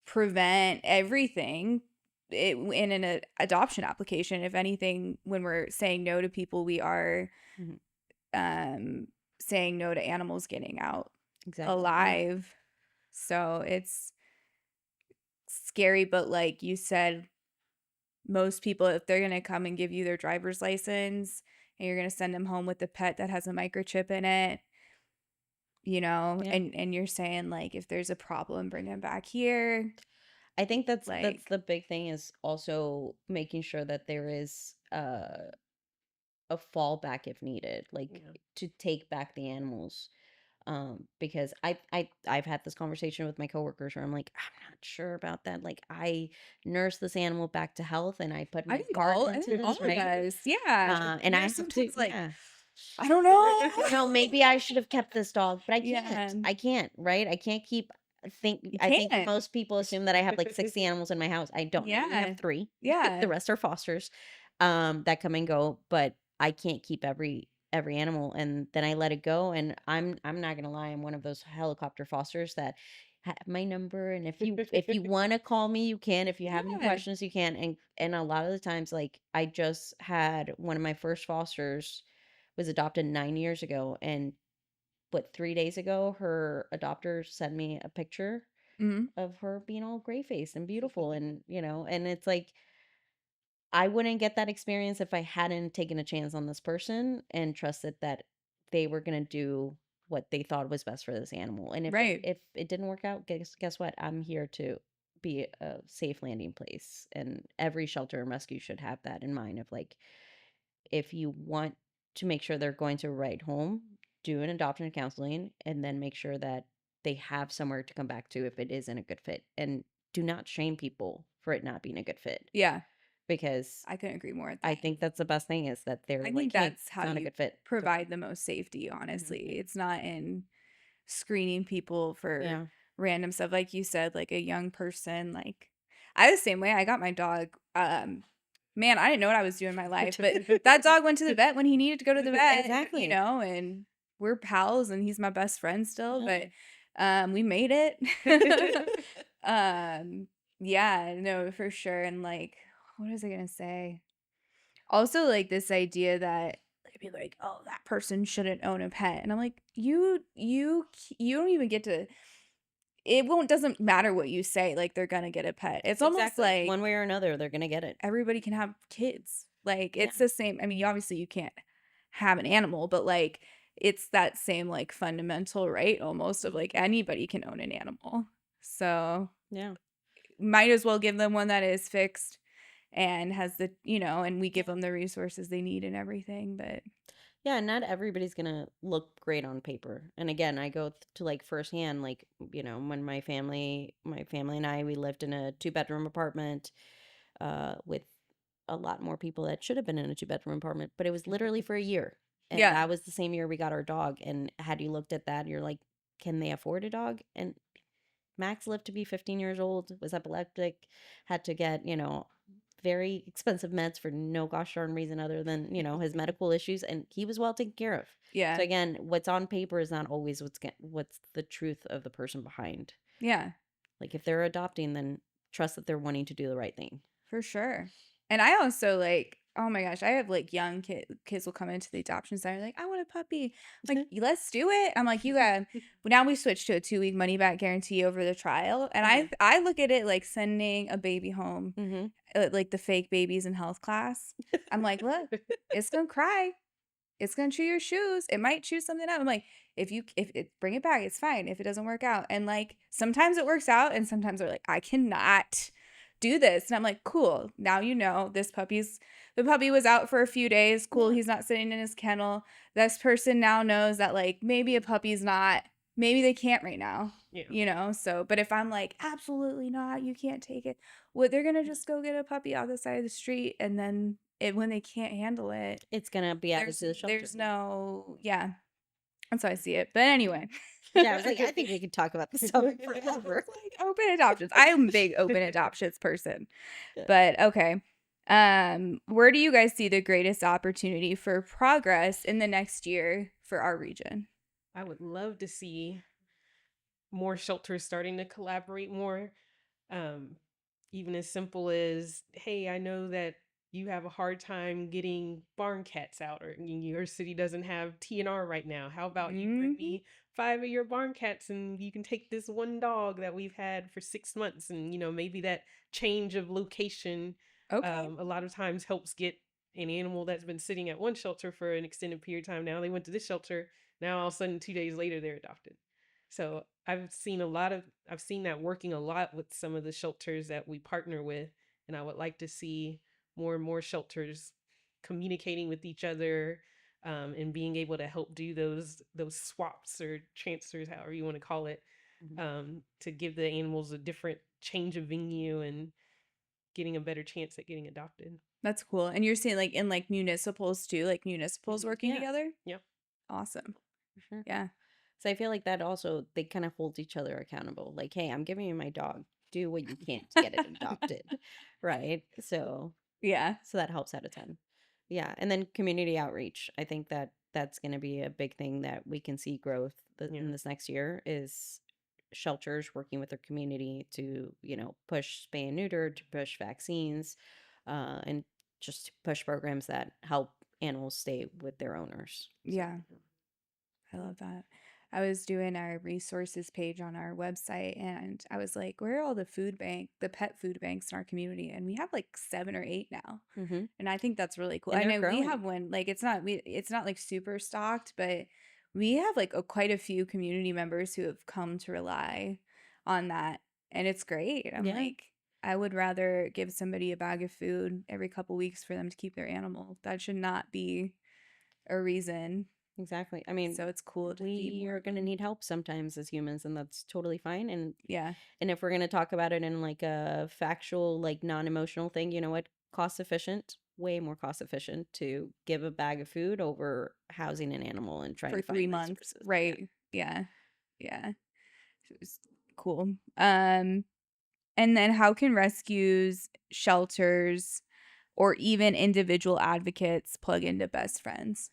prevent everything in an adoption application. If anything, when we're saying no to people, we are Mhm. saying no to animals getting out Exactly. alive. So it's scary, but like you said, most people, if they're gonna come and give you their driver's license and you're gonna send them home with a pet that has a microchip in it, Yeah. and you're saying like if there's a problem, bring them back here. I think that's Like, the big thing, is also making sure that there is a fallback if needed, like Yeah. to take back the animals. Because I've had this conversation with my coworkers where I'm like, I'm not sure about that. Like, I nursed this animal back to health and I put I my think heart I into think all this, of right? us, yeah. And I There's have to, sometimes like yeah. I don't know. Maybe I should have kept this dog, but I Yeah, can't. I can't, right? I can't keep you I think can't. most people assume that I have like 60 animals in my house. I don't. I only have Yeah, 3. The yeah, rest are fosters that come and go, but I can't keep every animal, and then I let it go. And I'm not going to lie, I'm one of those helicopter fosters that have my number, and if you want to call me, you can. If you have any yeah. questions, you can. And a lot of the times, like, I just had one of my first fosters was adopted 9 years ago, and what, 3 days ago, her adopter sent me a picture Mhm. of her being all gray faced and beautiful, and and it's like, I wouldn't get that experience if I hadn't taken a chance on this person and trusted that they were gonna do what they thought was best for this animal. And Right. if it didn't work out, guess what? I'm here to be a safe landing place. And every shelter and rescue should have that in mind, of like, if you want to make sure they're going to a right home, do an adoption counseling, and then make sure that they have somewhere to come back to if it isn't a good fit. And do not shame people for it not being a good fit, Yeah, because I couldn't agree more with I that. think that's the best thing, is that they're I like, think hey, that's it's how not a you good fit. Go. provide the most safety, Mhm. honestly. It's not in screening people for Yeah. random stuff. Like you said, like a young person, like I the same way. I got my dog. Man, I didn't know what I was doing in my life, but that dog went to the vet when he needed to go to the vet, Exactly. and we're pals and he's my best friend still, Yeah. but we made it. um yeah, no, for sure. And like what was I gonna say? Also, like this idea that they'd be like, "Oh, that person shouldn't own a pet," and I'm like, you don't even get to. It won't doesn't matter what you say. Like they're gonna get a pet. It's almost Exactly. like One way or another, they're gonna get it. everybody can have kids. Like Yeah. it's the same. I mean, obviously you can't have an animal, but like it's that same like fundamental right almost of like anybody can own an animal. So Yeah. might as well give them one that is fixed and has the and we give Yeah. them the resources they need and everything. But Yeah, not everybody's gonna look great on paper. And again, I go to like firsthand, like, when my family and I, we lived in a 2-bedroom apartment, with a lot more people that should have been in a 2-bedroom apartment, but it was literally for a year. And yeah, that was the same year we got our dog. And had you looked at that, you're like, can they afford a dog? And Max lived to be 15 years old, was epileptic, had to get, very expensive meds for no gosh darn reason other than, his medical issues, and he was well taken care of. So yeah, again, what's on paper is not always what's the truth of the person behind. yeah, Like, if they're adopting, then trust that they're wanting to do the right thing. for sure. And I also like, oh my gosh, I have like young kids will come into the adoption center like, I want a puppy. I'm like, let's do it. I'm like, you got now we switched to a 2-week money back guarantee over the trial. And I look at it like sending a baby home, Mm-hmm. like the fake babies in health class. I'm like, look, it's gonna cry. It's gonna chew your shoes. It might chew something out. I'm like, if it bring it back, it's fine. If it doesn't work out, and like sometimes it works out, and sometimes they're like, I cannot do this, and I'm like, cool. Now you know the puppy was out for a few days. Cool, Yeah. he's not sitting in his kennel. This person now knows that like maybe a puppy's not. Maybe they can't right now. Yeah. So, but if I'm like, absolutely not, you can't take it. Well, they're gonna just go get a puppy off the side of the street, and then when they can't handle it, It's gonna be added to the shelter. there's no, yeah. That's how I see it. But anyway. Yeah, I was like, I think we could talk about this topic forever. Like open adoptions. I'm a big open adoptions person. Yeah. But okay. Where do you guys see the greatest opportunity for progress in the next year for our region? I would love to see more shelters starting to collaborate more. Even as simple as, hey, I know that you have a hard time getting barn cats out, or your city doesn't have TNR right now. How about you bring me 5 of your barn cats and you can take this one dog that we've had for 6 months, and maybe that change of location Okay. a lot of times helps get an animal that's been sitting at one shelter for an extended period of time. Now they went to this shelter. Now all of a sudden 2 days later they're adopted. So I've seen that working a lot with some of the shelters that we partner with, and I would like to see more and more shelters communicating with each other, and being able to help do those swaps or transfers, however you want to call it, to give the animals a different change of venue and getting a better chance at getting adopted. That's cool. And you're seeing like in like municipals too, like municipals working Yeah. together? Yep. Awesome. For sure. Yeah. So I feel like that also, they kind of hold each other accountable. Like, hey, I'm giving you my dog. Do what you can to get it adopted. Right? So Yeah. that helps out a ton. Yeah. And then community outreach. I think that that's going to be a big thing that we can see growth in this next year, is shelters working with their community to, push spay and neuter, to push vaccines, and just to push programs that help animals stay with their owners. Yeah. I love that. I was doing our resources page on our website and I was like, where are all the pet food banks in our community? And we have like 7 or 8 now. Mm-hmm. And I think that's really cool. And I they're know we growing. have one, like it's not like super stocked, but we have like quite a few community members who have come to rely on that. And it's great. I'm Yeah. like, I would rather give somebody a bag of food every couple weeks for them to keep their animal. That should not be a reason. Exactly. I mean, So it's cool to see we more are of going to them. need help sometimes as humans, and that's totally fine. And Yeah. and if we're going to talk about it in like a factual, like non-emotional thing, you know what? Cost efficient, way more cost efficient to give a bag of food over housing an animal and trying For to find 3 months. resources. Yeah. Right. Yeah. Yeah. It was cool. And then how can rescues, shelters, or even individual advocates plug into Best Friends?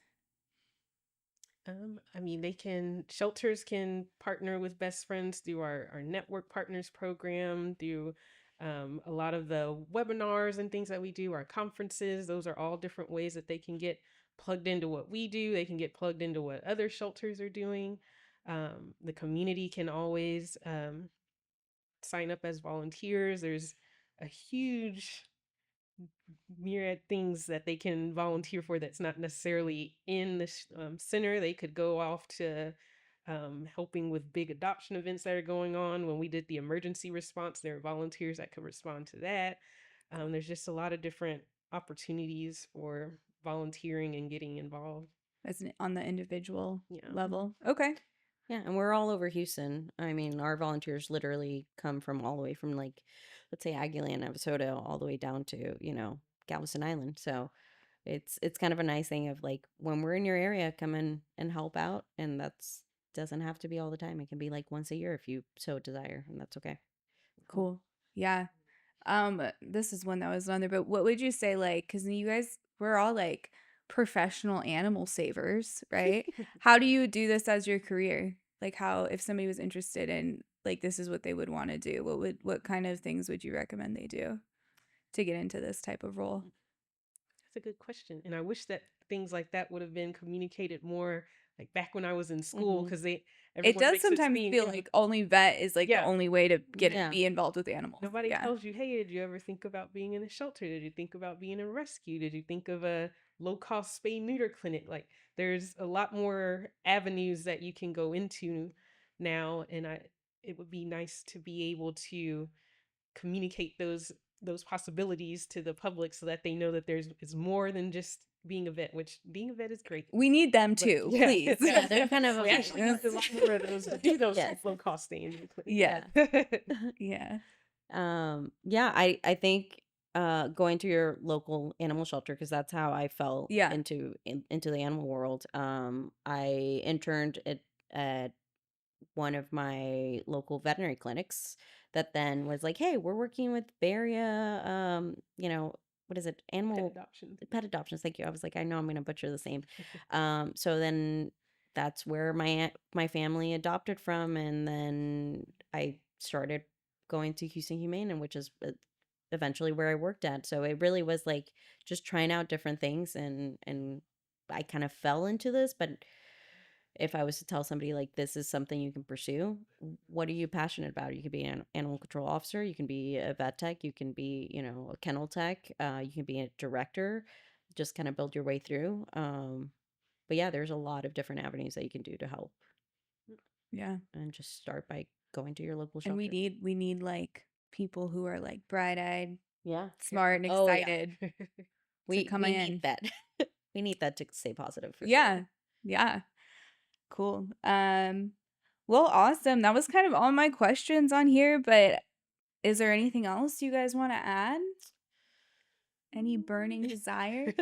I mean, shelters can partner with Best Friends through our Network Partners program, through a lot of the webinars and things that we do, our conferences. Those are all different ways that they can get plugged into what we do. They can get plugged into what other shelters are doing. The community can always sign up as volunteers. There's a huge myriad things that they can volunteer for that's not necessarily in the center. They could go off to helping with big adoption events that are going on. When we did the emergency response, there are volunteers that could respond to that. There's just a lot of different opportunities for volunteering and getting involved. On the individual Yeah. level. Okay. Yeah, and we're all over Houston. I mean, our volunteers literally come from all the way from, like, let's say Aggieland, Navasota, all the way down to, Galveston Island. So it's kind of a nice thing of like, when we're in your area, come in and help out, and that's doesn't have to be all the time. It can be like once a year if you so desire, and that's okay. Cool. Yeah. This is one that was on there, but what would you say, like, because you guys, we're all like professional animal savers, right? How do you do this as your career? Like, how, if somebody was interested in, like, this is what they would want to do, what kind of things would you recommend they do to get into this type of role? That's a good question. And I wish that things like that would have been communicated more, like back when I was in school, because It everyone does makes it sometimes seem, feel like only vet is like the Yeah. only way to Yeah. be involved with animals. nobody Yeah. tells you, hey, did you ever think about being in a shelter? Did you think about being in a rescue? Did you think of a low-cost spay neuter clinic? Like, there's a lot more avenues that you can go into now, and it would be nice to be able to communicate those possibilities to the public so that they know that it's more than just being a vet, which being a vet is great. We need them But too, yeah, please. Yeah, they're kind of we actually need a lot more of those to do those Yes. low cost things. Yeah. Yeah. yeah, I think going to your local animal shelter, because that's how I fell Yeah. into the animal world. I interned at one of my local veterinary clinics that then was like, hey, we're working with Baria, what is it? Animal adoption. pet adoptions. Thank you. I was like, I know I'm going to butcher the same. So then that's where my family adopted from. And then I started going to Houston Humane, and which is eventually where I worked at. So it really was like just trying out different things, and I kind of fell into this. But if I was to tell somebody like this is something you can pursue, what are you passionate about? You could be an animal control officer, you can be a vet tech, you can be, a kennel tech, you can be a director, just kind of build your way through. But yeah, there's a lot of different avenues that you can do to help. Yeah. And just start by going to your local And shelter. we need like people who are like bright-eyed, Yeah. smart, and Oh, yeah. excited to We come in. need that. We need that to stay positive for Yeah. sure. Yeah. Cool. Well, awesome. That was kind of all my questions on here, but is there anything else you guys want to add? Any burning desires?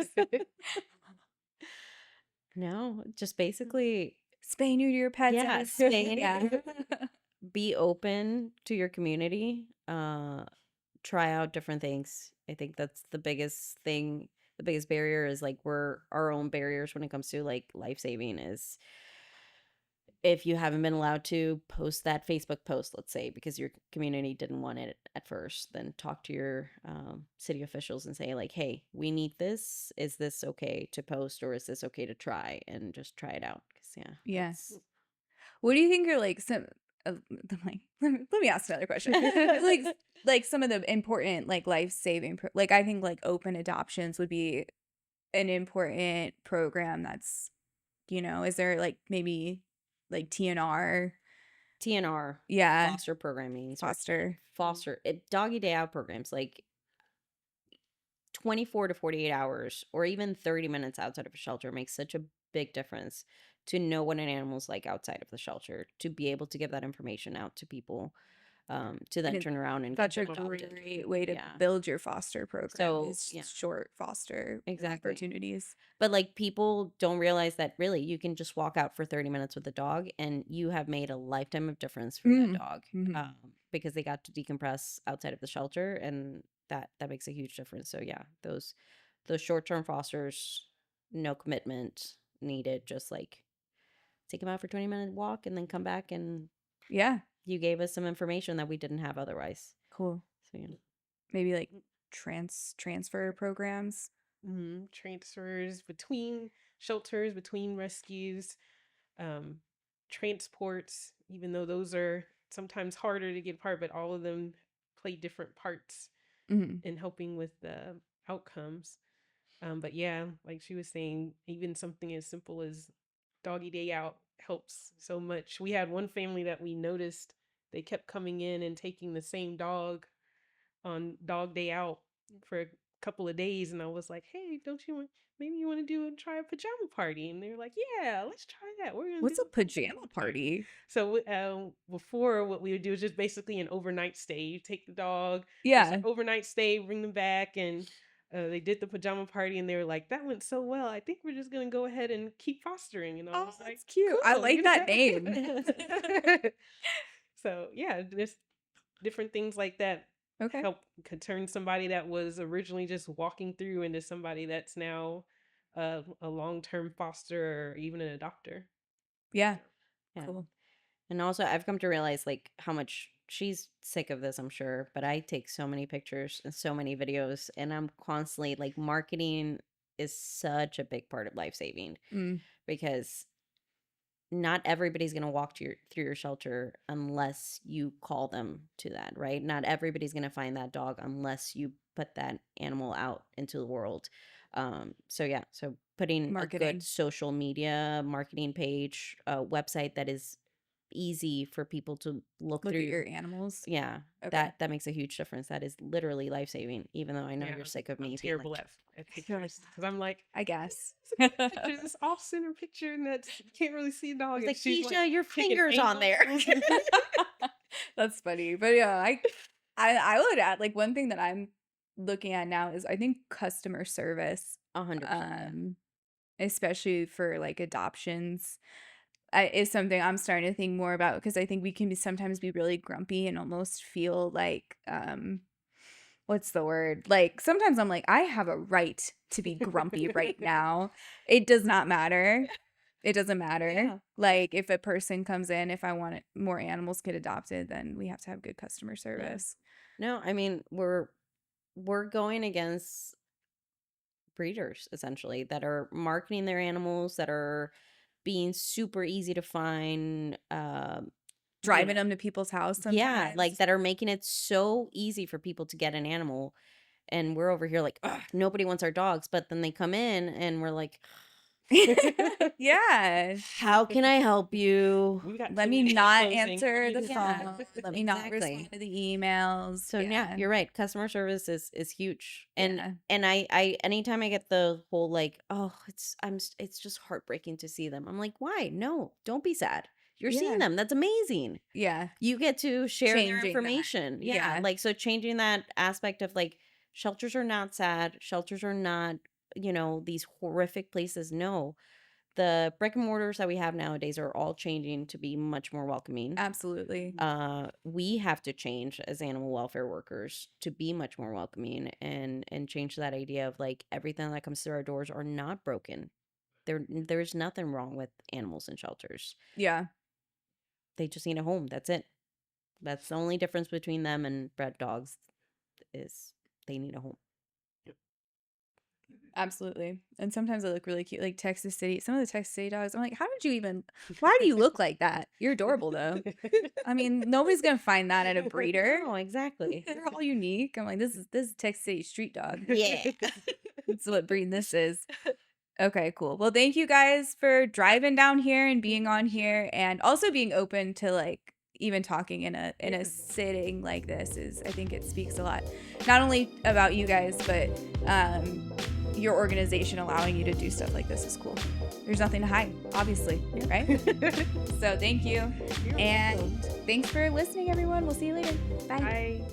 No, just basically Spay neuter your pets. Yeah, at a- spay Yeah. be open to your community. Try out different things. I think that's the biggest thing. The biggest barrier is like we're our own barriers when it comes to like life saving is if you haven't been allowed to post that Facebook post, let's say, because your community didn't want it at first, then talk to your city officials and say like, hey, we need this. Is this okay to post, or is this okay to try? And just try it out. 'Cause, yeah. Yes. What do you think are like some like let me ask another question. like some of the important like life-saving like I think like open adoptions would be an important program that's is there like maybe like TNR yeah foster programming, foster doggy day out programs, like 24 to 48 hours or even 30 minutes outside of a shelter makes such a big difference to know what an animal's like outside of the shelter, to be able to give that information out to people, to then And turn around and such a get them adopted. great way to Yeah. build your foster program So, is yeah. short foster Exactly. opportunities. But like people don't realize that really you can just walk out for 30 minutes with a dog and you have made a lifetime of difference for that dog, Mhm. because they got to decompress outside of the shelter, and that makes a huge difference. So yeah, those short-term fosters, no commitment needed, just like take them out for 20-minute walk and then come back, and Yeah, you gave us some information that we didn't have otherwise. cool. So yeah. Maybe like transfer programs. Transfers between shelters, between rescues, transports, even though those are sometimes harder to get apart, but all of them play different parts in helping with the outcomes. But yeah, like she was saying, even something as simple as doggy day out helps so much. We had one family that we noticed they kept coming in and taking the same dog on dog day out for a couple of days, and I was like, hey, don't you want, maybe you want to try a pajama party? And they were like, yeah, let's try that. We're gonna What's do a pajama party? So before, what we would do is just basically an overnight stay. You take the dog, Yeah. just overnight stay, bring them back, and they did the pajama party, and they were like, that went so well, I think we're just gonna go ahead and keep fostering. And I was like, that's cute. I cool, like that name. So yeah, just different things like that Okay. could turn somebody that was originally just walking through into somebody that's now a long-term foster or even an adopter. Yeah. Yeah. Cool. And also, I've come to realize like how much she's sick of this, I'm sure, but I take so many pictures and so many videos, and I'm constantly like marketing is such a big part of life saving, because not everybody's going to walk through your shelter unless you call them to that, right? Not everybody's going to find that dog unless you put that animal out into the world. So yeah, so putting Marketing. a good social media marketing page, a website that is easy for people to look through at your animals. Yeah, Okay. that makes a huge difference. That is literally life-saving, even though I know Yeah, you're sick of me I'm being terrible like, at pictures, because I'm like, I guess. picture this off-center picture, and that's, you can't really see a dog. like, She's Keisha, your picking finger's on there. That's funny. But yeah, I would add like one thing that I'm looking at now is I think customer service, 100%. Especially for like adoptions, is something I'm starting to think more about, because I think we can sometimes be really grumpy and almost feel like what's the word? Like sometimes I'm like, I have a right to be grumpy right now. It does not matter. It doesn't matter. Yeah. Like if a person comes in, if I want more animals get adopted, then we have to have good customer service. No, I mean, we're going against breeders essentially that are marketing their animals, that are being super easy to find, Driving them to people's house sometimes. yeah, like that are making it so easy for people to get an animal. And we're over here like, ugh, nobody wants our dogs. But then they come in and we're like, Yeah. how can I help you? We've got Let too me many not closing. answer the Yeah, phone. Let me not exactly. respond to the emails. So yeah, you're right. Customer service is huge. And Yeah. and I anytime I get the whole like, oh, it's just heartbreaking to see them. I'm like, why? No, don't be sad. You're Yeah. seeing them. That's amazing. Yeah. You get to share their Changing that. information. Yeah. Yeah. Like, so changing that aspect of like, shelters are not sad. Shelters are not, these horrific places. No. The brick and mortars that we have nowadays are all changing to be much more welcoming. Absolutely. We have to change as animal welfare workers to be much more welcoming and change that idea of like everything that comes through our doors are not broken. There's nothing wrong with animals in shelters. Yeah. They just need a home. That's it. That's the only difference between them and bred dogs is they need a home. Absolutely. And sometimes they look really cute. Like Texas City, some of the Texas City dogs, I'm like, why do you look like that? You're adorable though. I mean, nobody's gonna find that at a breeder. No, exactly. They're all unique. I'm like, this is Texas City street dog. Yeah. That's what breed this is. Okay, cool. Well, thank you guys for driving down here and being on here, and also being open to like even talking in a sitting like this. I think it speaks a lot, not only about you guys, but your organization allowing you to do stuff like this is cool. There's nothing to hide, obviously, right? So thank you. You're And welcome. thanks for listening, everyone. We'll see you later. Bye. Bye.